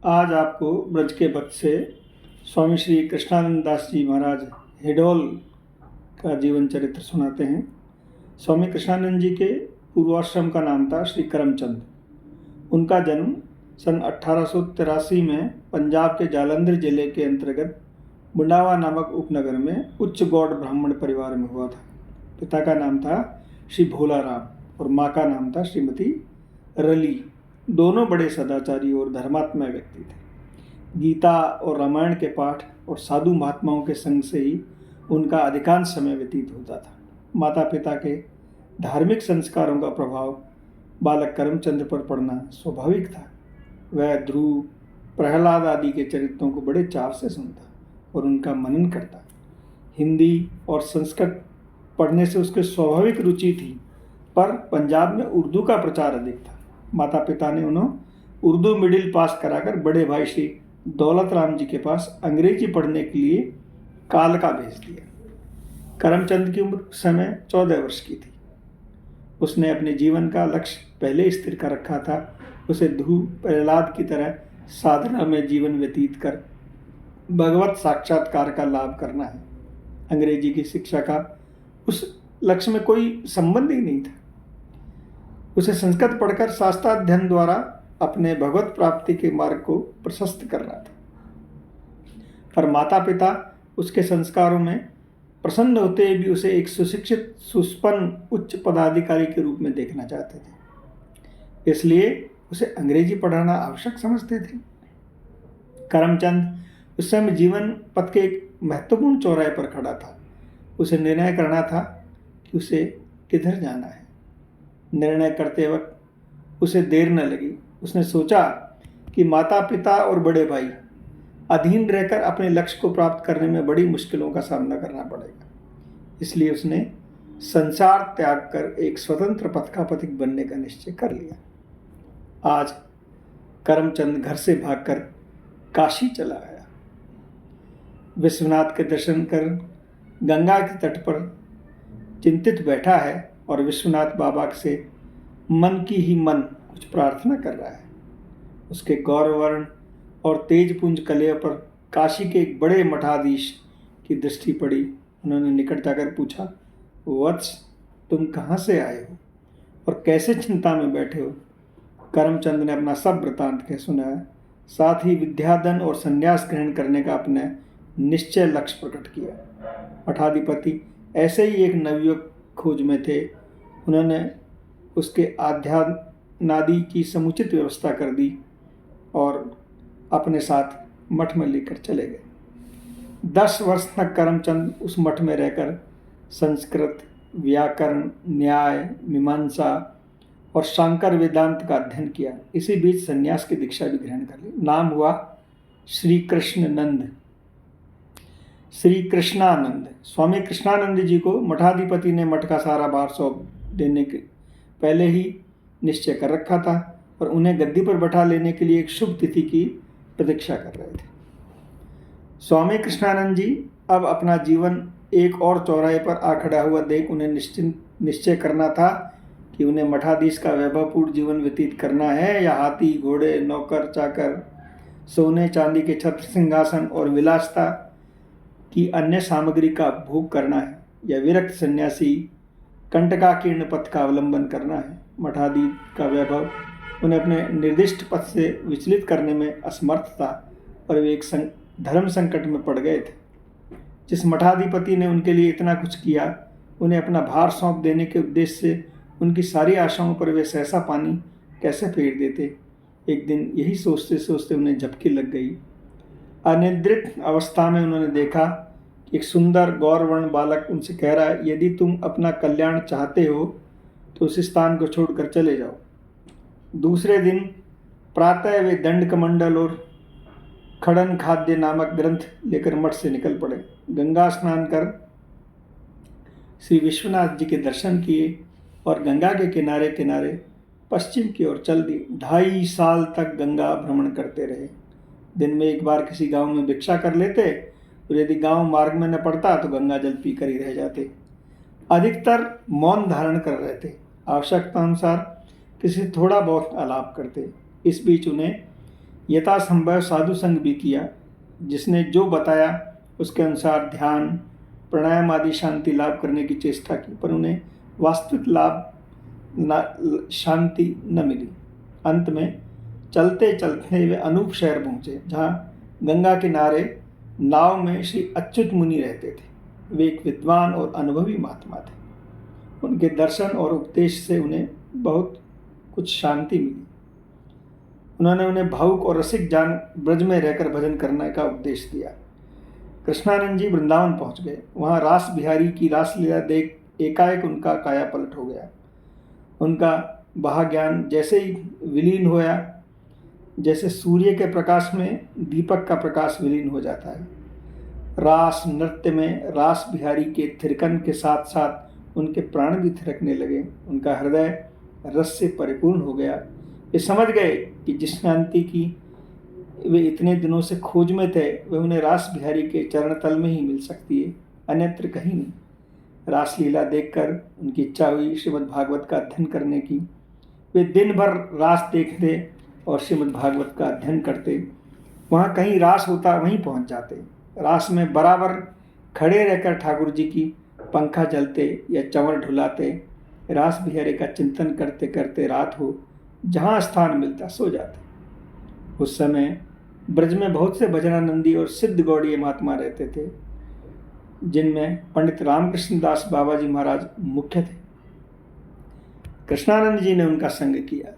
आज आपको ब्रज के भक्त से स्वामी श्री कृष्णानंद दास जी महाराज हिडोल का जीवन चरित्र सुनाते हैं। स्वामी कृष्णानंद जी के पूर्वाश्रम का नाम था श्री करमचंद। उनका जन्म सन 1883 में पंजाब के जालंधर जिले के अंतर्गत बुंडावा नामक उपनगर में उच्च गौड़ ब्राह्मण परिवार में हुआ था। पिता का नाम था श्री भोला राम और माँ का नाम था श्रीमती रली। दोनों बड़े सदाचारी और धर्मात्मा व्यक्ति थे। गीता और रामायण के पाठ और साधु महात्माओं के संग से ही उनका अधिकांश समय व्यतीत होता था। माता पिता के धार्मिक संस्कारों का प्रभाव बालक करमचंद पर पड़ना स्वाभाविक था। वह ध्रुव, प्रहलाद आदि के चरित्रों को बड़े चाव से सुनता और उनका मनन करता। हिंदी और संस्कृत पढ़ने से उसके स्वाभाविक रुचि थी, पर पंजाब में उर्दू का प्रचार अधिक था। माता पिता ने उन्हें उर्दू मिडिल पास कराकर बड़े भाई श्री दौलत राम जी के पास अंग्रेजी पढ़ने के लिए कालका भेज दिया। करमचंद की उम्र उस समय 14 वर्ष की थी। उसने अपने जीवन का लक्ष्य पहले स्थिर कर रखा था। उसे ध्रुव, प्रहलाद की तरह साधना में जीवन व्यतीत कर भगवत साक्षात्कार का लाभ करना है। अंग्रेजी की शिक्षा का उस लक्ष्य में कोई संबंध ही नहीं था। उसे संस्कृत पढ़कर शास्त्राध्ययन द्वारा अपने भगवत प्राप्ति के मार्ग को प्रशस्त करना था। पर माता पिता उसके संस्कारों में प्रसन्न होते भी उसे एक सुशिक्षित, सुसंपन्न उच्च पदाधिकारी के रूप में देखना चाहते थे। इसलिए उसे अंग्रेजी पढ़ाना आवश्यक समझते थे। करमचंद उस समय जीवन पथ के एक महत्वपूर्ण चौराहे पर खड़ा था। उसे निर्णय करना था कि उसे किधर जाना है। निर्णय करते वक्त उसे देर न लगी। उसने सोचा कि माता पिता और बड़े भाई अधीन रहकर अपने लक्ष्य को प्राप्त करने में बड़ी मुश्किलों का सामना करना पड़ेगा। इसलिए उसने संसार त्याग कर एक स्वतंत्र पथ का पथिक बनने का निश्चय कर लिया। आज करमचंद घर से भागकर काशी चला गया। विश्वनाथ के दर्शन कर गंगा के तट पर चिंतित बैठा है और विश्वनाथ बाबा से मन की ही मन कुछ प्रार्थना कर रहा है। उसके गौरवर्ण और तेजपुंज कलेय पर काशी के एक बड़े मठाधीश की दृष्टि पड़ी। उन्होंने निकट जाकर पूछा, वत्स, तुम कहाँ से आए हो और कैसे चिंता में बैठे हो? करमचंद ने अपना सब वृतांत कह सुनाया, साथ ही विद्याधन और संन्यास ग्रहण करने का अपने निश्चय लक्ष्य प्रकट किया। मठाधिपति ऐसे ही एक नवयुवक खोज में थे। उन्होंने उसके आध्यात्मादि की समुचित व्यवस्था कर दी और अपने साथ मठ में लेकर चले गए। 10 वर्ष तक करमचंद उस मठ में रहकर संस्कृत, व्याकरण, न्याय, मीमांसा और शांकर वेदांत का अध्ययन किया। इसी बीच संन्यास की दीक्षा भी ग्रहण कर ली। नाम हुआ श्री कृष्णानंद। श्री कृष्णानंद। स्वामी कृष्णानंद जी को मठाधिपति ने मठ का सारा भार सौंप देने के पहले ही निश्चय कर रखा था और उन्हें गद्दी पर बैठा लेने के लिए एक शुभ तिथि की प्रतीक्षा कर रहे थे। स्वामी कृष्णानंद जी अब अपना जीवन एक और चौराहे पर आ खड़ा हुआ देख उन्हें निश्चय करना था कि उन्हें मठाधीश का वैभवपूर्ण जीवन व्यतीत करना है या हाथी, घोड़े, नौकर चाकर, सोने चांदी के छत्र सिंहासन और विलासता की अन्य सामग्री का भोग करना है या विरक्त सन्यासी कंटकाकीर्ण पथ का अवलंबन करना है। मठाधीश का वैभव उन्हें अपने निर्दिष्ट पथ से विचलित करने में असमर्थ था और वे एक धर्म संकट में पड़ गए थे। जिस मठाधिपति ने उनके लिए इतना कुछ किया, उन्हें अपना भार सौंप देने के उद्देश्य से उनकी सारी आशाओं पर वे सहसा पानी कैसे फेर देते। एक दिन यही सोचते सोचते उन्हें झपकी लग गई। अनिद्रित अवस्था में उन्होंने देखा कि एक सुंदर गौरवर्ण बालक उनसे कह रहा है, यदि तुम अपना कल्याण चाहते हो तो उस स्थान को छोड़कर चले जाओ। दूसरे दिन प्रातः वे दंड कमंडल और खड़न खाद्य नामक ग्रंथ लेकर मठ से निकल पड़े। गंगा स्नान कर श्री विश्वनाथ जी के दर्शन किए और गंगा के किनारे किनारे पश्चिम की ओर चल दी। 2.5 साल तक गंगा भ्रमण करते रहे। दिन में एक बार किसी गांव में भिक्षा कर लेते और यदि गांव मार्ग में न पड़ता तो गंगा जल पीकर ही रह जाते। अधिकतर मौन धारण कर रहे थे। आवश्यकता अनुसार किसी थोड़ा बहुत आलाप करते। इस बीच उन्हें यथासंभव साधु संग भी किया। जिसने जो बताया उसके अनुसार ध्यान, प्राणायाम आदि शांति लाभ करने की चेष्टा की, पर उन्हें वास्तविक शांति न मिली। अंत में चलते चलते वे अनूप शहर पहुँचे, जहाँ गंगा किनारे नाव में श्री अच्युत मुनि रहते थे। वे एक विद्वान और अनुभवी महात्मा थे। उनके दर्शन और उपदेश से उन्हें बहुत कुछ शांति मिली। उन्होंने उन्हें भावुक और रसिक जान ब्रज में रहकर भजन करने का उपदेश दिया। कृष्णानंद जी वृंदावन पहुंच गए। वहां रास बिहारी की रासलीला देख एकाएक उनका काया पलट हो गया। उनका वह ज्ञान जैसे ही विलीन होया, जैसे सूर्य के प्रकाश में दीपक का प्रकाश विलीन हो जाता है। रास नृत्य में रास बिहारी के थिरकन के साथ साथ उनके प्राण भी थिरकने लगे। उनका हृदय रस से परिपूर्ण हो गया। वे समझ गए कि जिस शांति की वे इतने दिनों से खोज में थे, वे उन्हें रास बिहारी के चरण तल में ही मिल सकती है, अन्यत्र कहीं नहीं। रासलीला देखकर उनकी इच्छा हुई श्रीमद् भागवत का अध्ययन करने की। वे दिन भर रास देखते और श्रीमद् भागवत का अध्ययन करते। वहाँ कहीं रास होता वहीं पहुँच जाते। रास में बराबर खड़े रहकर ठाकुर जी की पंखा जलते या चंवर ढुलाते। रास बिहारी का चिंतन करते करते रात हो, जहाँ स्थान मिलता सो जाते। उस समय ब्रज में बहुत से भजनानंदी और सिद्ध गौड़ीय महात्मा रहते थे, जिनमें पंडित रामकृष्ण दास बाबा जी महाराज मुख्य थे। कृष्णानंद जी ने उनका संग किया।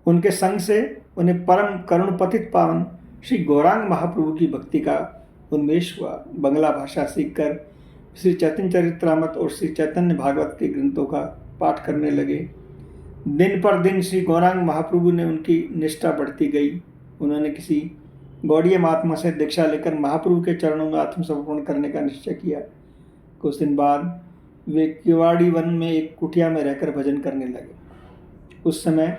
उनके संग से उन्हें परम करुण पतित पावन श्री गौरांग महाप्रभु की भक्ति का उन्मेष हुआ। बंगला भाषा सीखकर श्री चैतन्य चरित्रामृत और श्री चैतन्य भागवत के ग्रंथों का पाठ करने लगे। दिन पर दिन श्री गौरांग महाप्रभु ने उनकी निष्ठा बढ़ती गई। उन्होंने किसी गौड़ीय महात्मा से दीक्षा लेकर महाप्रभु के चरणों में आत्मसमर्पण करने का निश्चय किया। कुछ दिन बाद वे किवाड़ी वन में एक कुटिया में रहकर भजन करने लगे। उस समय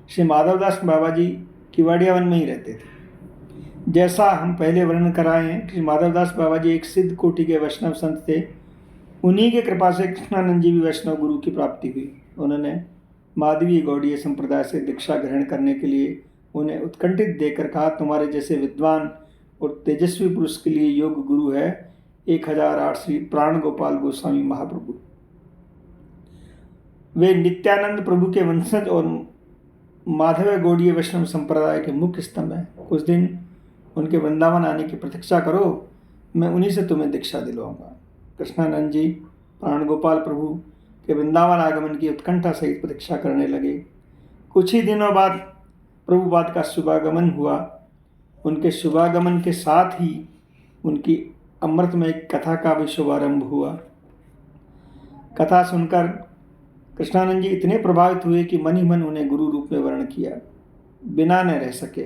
श्री माधवदास बाबा जी किवाड़िया वन में ही रहते थे। जैसा हम पहले वर्णन कराए हैं, श्री माधवदास बाबा जी एक सिद्ध कोटि के वैष्णव संत थे। उन्हीं के कृपा से कृष्णानंद जी भी वैष्णव गुरु की प्राप्ति हुई। उन्होंने माधवीय गौड़ीय संप्रदाय से दीक्षा ग्रहण करने के लिए उन्हें उत्कंठित देकर कहा, तुम्हारे जैसे विद्वान और तेजस्वी पुरुष के लिए योग गुरु है 1008 श्री प्राण गोपाल गोस्वामी महाप्रभु। वे नित्यानंद प्रभु के वंशज और माधव गौड़ीय वैष्णव संप्रदाय के मुख्य स्तंभ हैं। कुछ दिन उनके वृंदावन आने की प्रतीक्षा करो, मैं उन्हीं से तुम्हें दीक्षा दिलवाऊंगा। कृष्णानंद जी प्राण गोपाल प्रभु के वृंदावन आगमन की उत्कंठा सहित प्रतीक्षा करने लगे। कुछ ही दिनों बाद प्रभुपाद का शुभागमन हुआ। उनके शुभागमन के साथ ही उनकी अमृतमय कथा का भी शुभारंभ हुआ। कथा सुनकर कृष्णानंद जी इतने प्रभावित हुए कि मन ही मन उन्हें गुरु रूप में वर्ण किया, बिना न रह सके।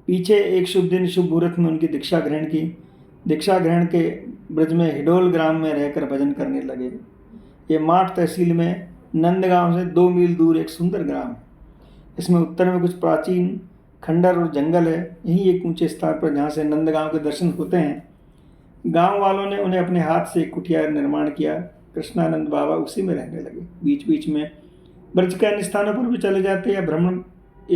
पीछे एक शुभ दिन शुभ मुहूर्त में उनकी दीक्षा ग्रहण की। दीक्षा ग्रहण के ब्रज में हिडोल ग्राम में रहकर भजन करने लगे। ये माठ तहसील में नंदगांव से 2 मील दूर एक सुंदर ग्राम है। इसमें उत्तर में कुछ प्राचीन खंडर और जंगल है। यहीं एक ऊंचे स्थान पर जहाँ से नंदगांव के दर्शन होते हैं। गांव वालों ने उन्हें अपने हाथ से एक कुटिया निर्माण किया। कृष्णानंद बाबा उसी में रहने लगे। बीच बीच में ब्रज के अन्य स्थानों पर भी चले जाते या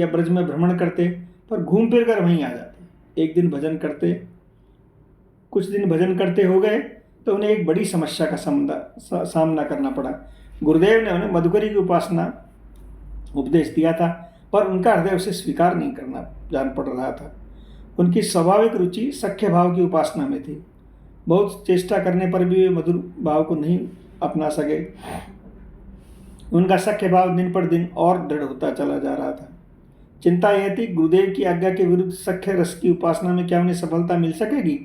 ब्रज में भ्रमण करते, पर घूम फिर कर वहीं आ जाते। एक दिन भजन करते, कुछ दिन भजन करते हो गए तो उन्हें एक बड़ी समस्या का सामना करना पड़ा। गुरुदेव ने उन्हें मधुकरी की उपासना उपदेश दिया था, पर उनका हृदय उसे स्वीकार नहीं करना जान पड़ रहा था। उनकी स्वाभाविक रुचि सख्य भाव की उपासना में थी। बहुत चेष्टा करने पर भी वे मधुर भाव को नहीं अपना सके। उनका सख्य भाव दिन पर दिन और दृढ़ होता चला जा रहा था। चिंता यह थी, गुरुदेव की आज्ञा के विरुद्ध सख्य रस की उपासना में क्या उन्हें सफलता मिल सकेगी।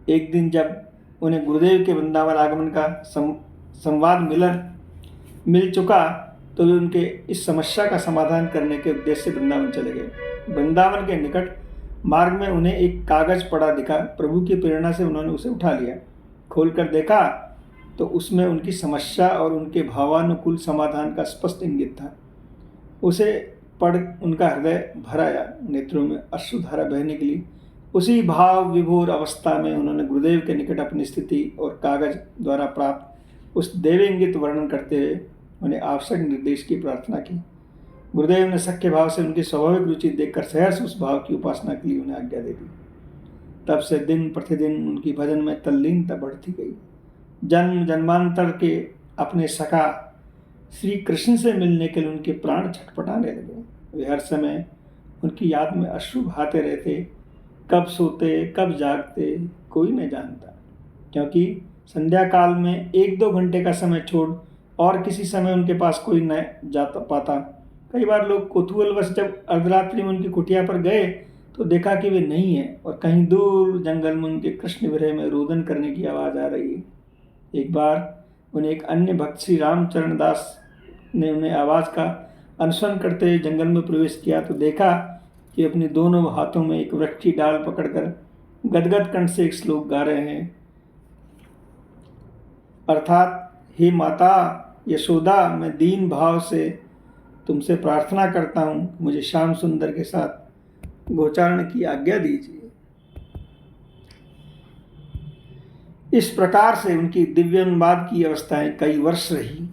एक दिन जब उन्हें गुरुदेव के वृंदावन आगमन का संवाद मिल चुका, तो वे उनके इस समस्या का समाधान करने के उद्देश्य से वृंदावन चले गए। वृंदावन के निकट मार्ग में उन्हें एक कागज पड़ा दिखा। प्रभु की प्रेरणा से उन्होंने उसे उठा लिया। खोलकर देखा तो उसमें उनकी समस्या और उनके भावानुकूल समाधान का स्पष्ट इंगित था। उसे पढ़ उनका हृदय भर आया। नेत्रों में अश्रुधारा बहने के लिए उसी भाव विभोर अवस्था में उन्होंने गुरुदेव के निकट अपनी स्थिति और कागज द्वारा प्राप्त उस देवेंगित वर्णन करते हुए उन्हें आवश्यक निर्देश की प्रार्थना की। गुरुदेव ने सख्य भाव से उनकी स्वाभाविक रुचि देखकर सहर्ष उस भाव की उपासना के लिए उन्हें आज्ञा दे दी। तब से दिन प्रतिदिन उनकी भजन में तल्लीनता बढ़ती गई। जन्म जन्मांतर के अपने सखा श्री कृष्ण से मिलने के लिए उनके प्राण छटपटाने लगे। वे हर समय उनकी याद में अश्रु बहाते रहते। कब सोते कब जागते कोई न जानता, क्योंकि संध्या काल में 1-2 घंटे का समय छोड़ और किसी समय उनके पास कोई न जा पाता। कई बार लोग कौतूहलवश जब अर्धरात्रि में उनकी कुटिया पर गए तो देखा कि वे नहीं है और कहीं दूर जंगल में उनके कृष्ण विरह में रोदन करने की आवाज़ आ रही है। एक बार उन्हें एक अन्य भक्त श्री रामचरण दास ने उन्हें आवाज़ का अनुसरण करते हुए जंगल में प्रवेश किया तो देखा कि अपने दोनों हाथों में एक वृक्ष की डाल पकड़कर गदगद कंठ से एक श्लोक गा रहे हैं, अर्थात हे माता यशोदा, मैं दीन भाव से तुमसे प्रार्थना करता हूँ, मुझे श्याम सुंदर के साथ गोचारण की आज्ञा दीजिए। इस प्रकार से उनकी दिव्योन्माद की अवस्थाएं कई वर्ष रही।